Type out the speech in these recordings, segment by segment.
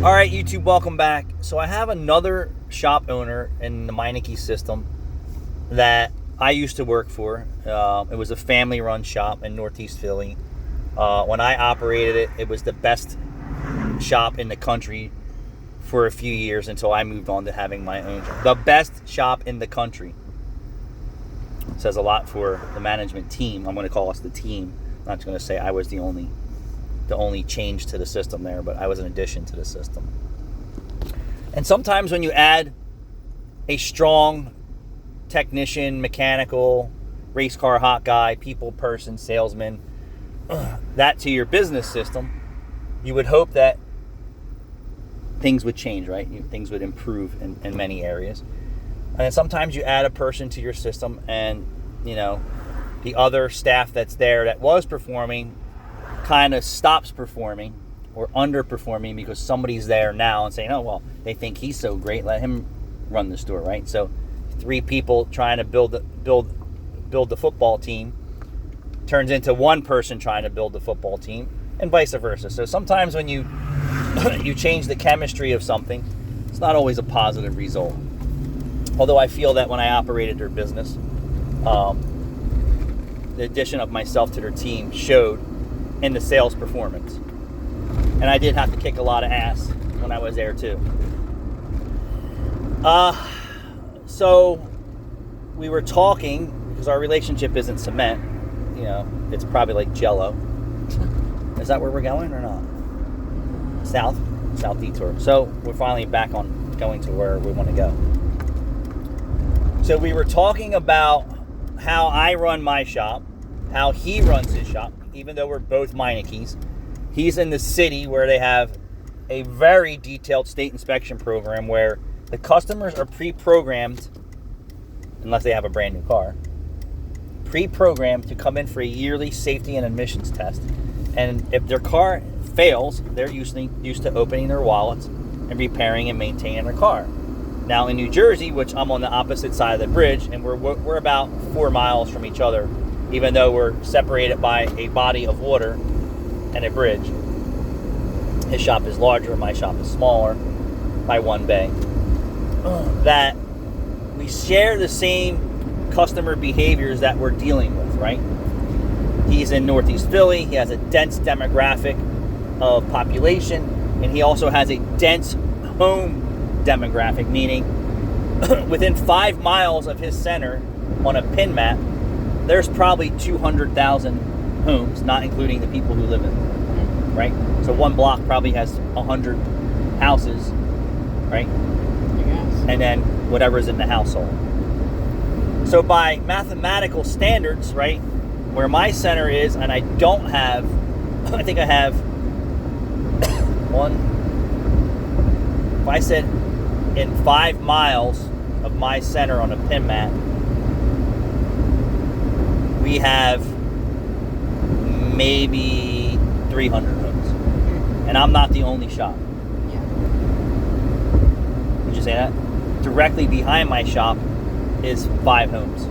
All right, YouTube, welcome back. So I have another shop owner in the Meineke system that I used to work for. It was a family-run shop in Northeast Philly. When I operated it, it was the best shop in the country for a few years until I moved on to having my own shop. The best shop in the country. It says a lot for the management team. I'm going to call us the team. I'm not going to say I was the only change to the system there, but I was an addition to the system. And sometimes when you add a strong technician, mechanical, race car hot guy, people person, salesman, that to your business system, you would hope that things would change, right? Things would improve in many areas. And then sometimes you add a person to your system and, the other staff that's there that was performing kind of stops performing or underperforming because somebody's there now and saying, oh, well, they think he's so great, let him run the store, right? So 3 people trying to build the football team turns into 1 person trying to build the football team, and vice versa. So sometimes when you you change the chemistry of something, it's not always a positive result. Although I feel that when I operated their business, the addition of myself to their team showed in the sales performance. And I did have to kick a lot of ass when I was there too. So we were talking, because our relationship isn't cement, it's probably like Jell-O. Is that where we're going or not? South detour. So we're finally back on going to where we want to go. So we were talking about how I run my shop, how he runs his shop, even though we're both Meinekes. He's in the city where they have a very detailed state inspection program where the customers are pre-programmed, unless they have a brand new car, pre-programmed to come in for a yearly safety and emissions test. And if their car fails, they're used to opening their wallets and repairing and maintaining their car. Now in New Jersey, which I'm on the opposite side of the bridge, and we're about 4 miles from each other, even though we're separated by a body of water and a bridge. His shop is larger, my shop is smaller by 1 bay. That we share the same customer behaviors that we're dealing with, right? He's in Northeast Philly. He has a dense demographic of population, and he also has a dense home demographic, meaning within 5 miles of his center on a pin map, there's probably 200,000 homes, not including the people who live in them, right? So 1 block probably has 100 houses, right? And then whatever's in the household. So by mathematical standards, right, where my center is, and I don't have, I think I have if I said in 5 miles of my center on a pin map, we have maybe 300 homes. And I'm not the only shop. Yeah. Would you say that? Directly behind my shop is 5 homes.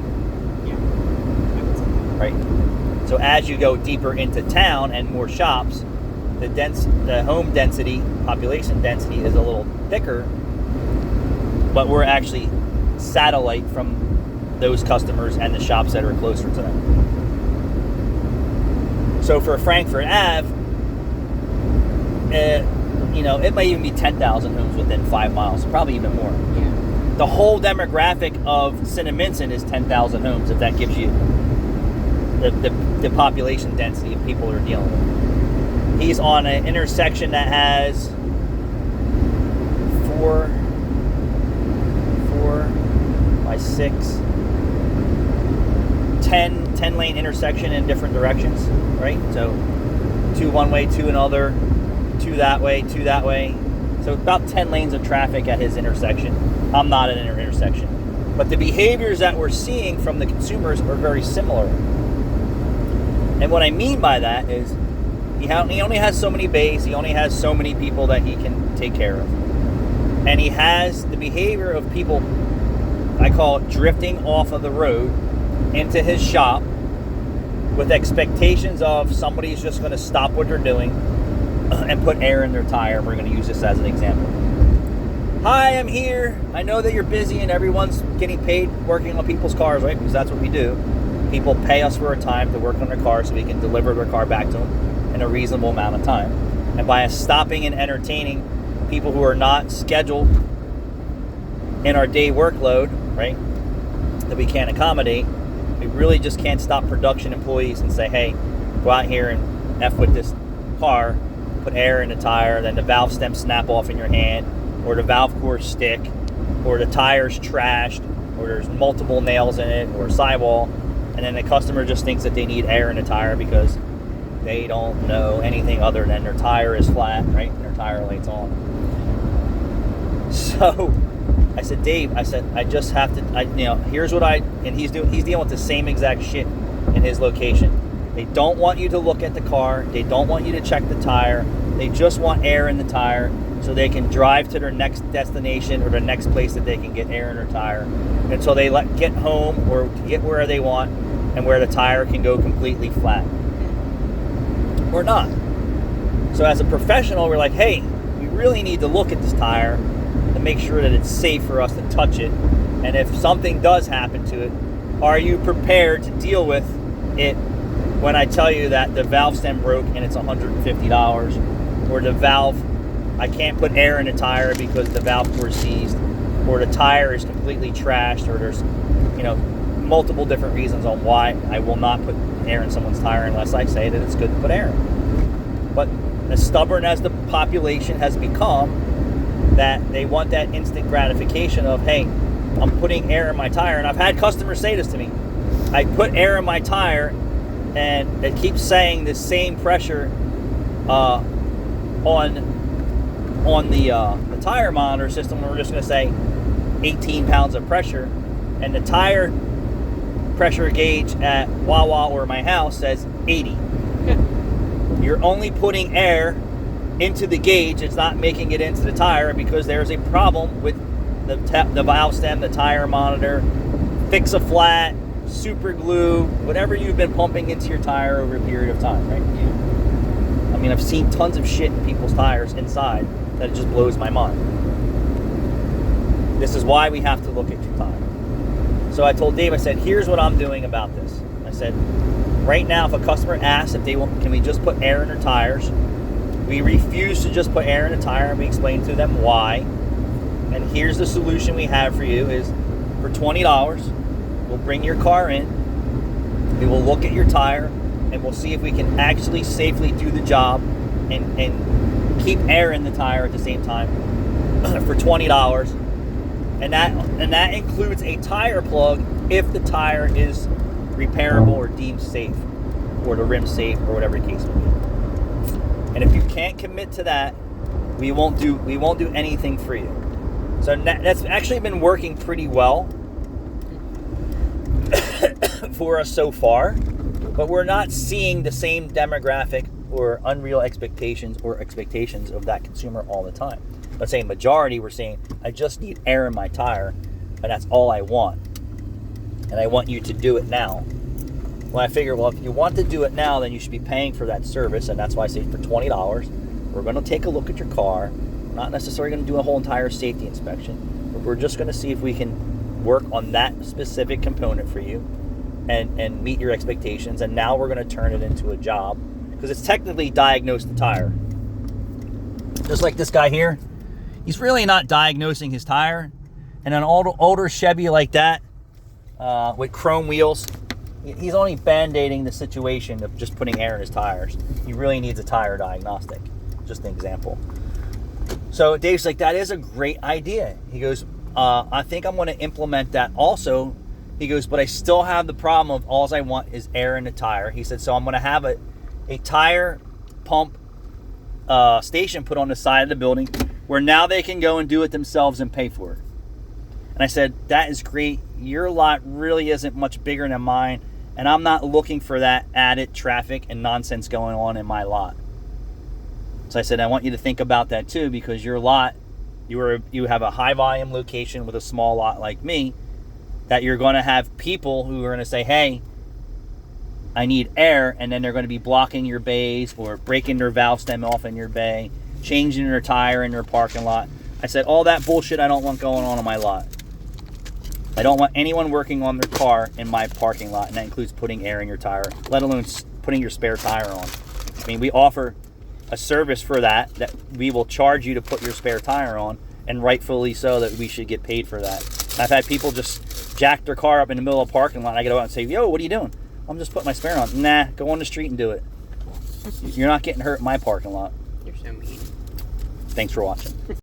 Yeah. I would say that. Right? So as you go deeper into town and more shops, the home density, population density is a little thicker, but we're actually satellite from those customers and the shops that are closer to them. So for Frankfurt Ave, it might even be 10,000 homes within 5 miles, probably even more. Yeah. The whole demographic of Cinnaminson is 10,000 homes, if that gives you the population density of people they're dealing with. He's on an intersection that has 4 by 6, 10 lane intersection in different directions, right? So 2 one way, 2 another, 2 that way, 2 that way. So about 10 lanes of traffic at his intersection. I'm not at an intersection. But the behaviors that we're seeing from the consumers are very similar. And what I mean by that is he only has so many bays, he only has so many people that he can take care of. And he has the behavior of people, I call it drifting off of the road into his shop with expectations of somebody's just going to stop what they're doing, and put air in their tire. We're going to use this as an example. Hi, I'm here. I know that you're busy and everyone's getting paid working on people's cars, right? Because that's what we do. People pay us for our time to work on their car so we can deliver their car back to them in a reasonable amount of time. And by us stopping and entertaining people who are not scheduled in our day workload, right, that we can't accommodate, we really just can't stop production employees and say, hey, go out here and F with this car, put air in the tire, then the valve stem snap off in your hand, or the valve core stick, or the tire's trashed, or there's multiple nails in it, or sidewall, and then the customer just thinks that they need air in the tire because they don't know anything other than their tire is flat, right? And their tire light's on. So I said, Dave, I just have to, here's what and he's dealing with the same exact shit in his location. They don't want you to look at the car. They don't want you to check the tire. They just want air in the tire so they can drive to their next destination or the next place that they can get air in their tire until they get home or get where they want and where the tire can go completely flat. Or not. So as a professional, we're like, hey, we really need to look at this tire to make sure that it's safe for us to touch it. And if something does happen to it, are you prepared to deal with it when I tell you that the valve stem broke and it's $150, or the valve, I can't put air in the tire because the valve core is seized, or the tire is completely trashed, or there's, multiple different reasons on why I will not put air in someone's tire unless I say that it's good to put air in. But as stubborn as the population has become, that they want that instant gratification of, hey, I'm putting air in my tire. And I've had customers say this to me. I put air in my tire and it keeps saying the same pressure on the tire monitor system. We're just going to say 18 pounds of pressure, and the tire pressure gauge at Wawa or my house says 80. You're only putting air into the gauge. It's not making it into the tire because there's a problem with the valve stem, the tire monitor. Fix a flat, super glue, whatever you've been pumping into your tire over a period of time, right? Yeah. I mean, I've seen tons of shit in people's tires inside that it just blows my mind. This is why we have to look at your tire. So I told Dave, I said, here's what I'm doing about this. I said, right now, if a customer asks if they want, can we just put air in their tires? We refuse to just put air in the tire, and we explain to them why. And here's the solution we have for you is for $20, we'll bring your car in, we will look at your tire, and we'll see if we can actually safely do the job and keep air in the tire at the same time for $20. And that includes a tire plug if the tire is repairable or deemed safe, or the rim safe, or whatever the case may be. And if you can't commit to that, we won't do anything for you. So that's actually been working pretty well for us so far, but we're not seeing the same demographic or unreal expectations of that consumer all the time. But saying majority, we're saying, I just need air in my tire, and that's all I want. And I want you to do it now. Well, I figure, well, if you want to do it now, then you should be paying for that service, and that's why I say for $20, we're going to take a look at your car. Not necessarily going to do a whole entire safety inspection, but we're just going to see if we can work on that specific component for you and meet your expectations. And now we're going to turn it into a job, because it's technically diagnosed the tire. Just like this guy here. He's really not diagnosing his tire. And an older Chevy like that, with chrome wheels, he's only band-aiding the situation of just putting air in his tires. He really needs a tire diagnostic. Just an example. So Dave's like, that is a great idea. He goes, I think I'm going to implement that also. He goes, but I still have the problem of all I want is air in the tire. He said, so I'm going to have a tire pump station put on the side of the building where now they can go and do it themselves and pay for it. And I said, that is great. Your lot really isn't much bigger than mine, and I'm not looking for that added traffic and nonsense going on in my lot. So I said, I want you to think about that too, because your lot, you have a high volume location with a small lot like me, that you're going to have people who are going to say, hey, I need air, and then they're going to be blocking your bays or breaking their valve stem off in your bay, changing their tire in your parking lot. I said, all that bullshit I don't want going on my lot. I don't want anyone working on their car in my parking lot, and that includes putting air in your tire, let alone putting your spare tire on. I mean, we offer a service for that we will charge you to put your spare tire on, and rightfully so that we should get paid for that. And I've had people just jack their car up in the middle of a parking lot, and I get out and say, yo, what are you doing? I'm just putting my spare on. Nah, go on the street and do it. You're not getting hurt in my parking lot. You're so mean. Thanks for watching.